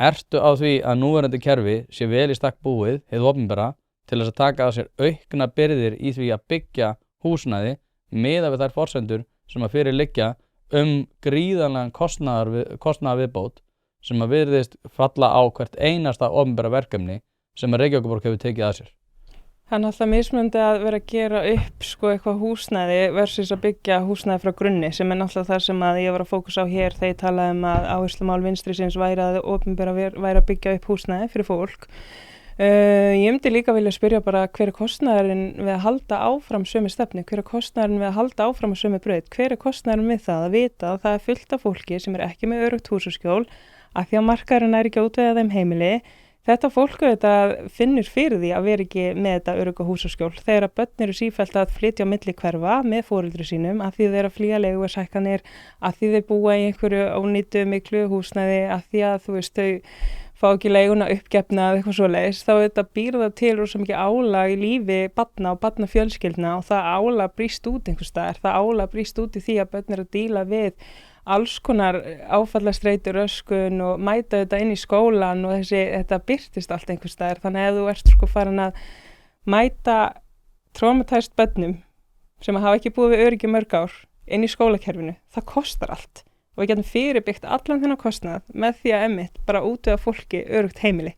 Ertu á því að núverandi kerfi sé vel í stakk búið, hið opinbera, til þess að taka að sér aukna byrðir í því að byggja húsnæði miðað við þær forsendur sem að fyrir liggja gríðarlegan kostnaðar viðbót sem að virðist falla á hvert einasta opinbera verkefni sem að Reykjavíkurborg hefur tekið að sér? Það er náttúrulega mismunandi að vera að gera upp eitthvað húsnæði versus að byggja húsnæði frá grunni, sem er náttúrulega það sem að ég var að fókusa á hér þegar ég talaði að áherslumál vinstrisins væri að opinbera væri að byggja upp húsnæði fyrir fólk. Ég myndi líka vilja spyrja bara hver er kostnaðurinn við að halda áfram sömu stefnu, hver er kostnaðurinn við að halda áfram á sömu braut, hver er kostnaðurinn við það að vita að það er fullt af fólki sem er ekki með öruggt húsaskjól af því að markaðurinn er ekki að útvega þeim heimili. Þetta fólk auðvitað finnur fyrir því að vera ekki með þetta örugga húsaskjól þegar að börn eru sífellt að flytja á milli hverfa með foreldrum sínum að því þeir eru að flýja leiguverðshækkanir, að því þeir búa í einhverju ónýtu miklu húsnæði, að því að þau fá ekki leiguna uppgefna eða eitthvað svoleiðis, þá þetta býr það til rosa mikið álag í lífi barna og barnafjölskyldna og það álag brýst út einhvers staðar, það álag brýst út í því að börn eru að díla við alls konar áfallastreitur, röskun og mæta þetta inn í skólan og þetta birtist allt einhvers staðar. Þannig að ef þú ert farin að mæta traumatized börnum sem hafa ekki búið við öryggi mörg ár inn í skólakerfinu, það kostar allt. Og við getum fyrirbyggt allan þennan kostnað með því að bara útvega fólki öruggt heimili.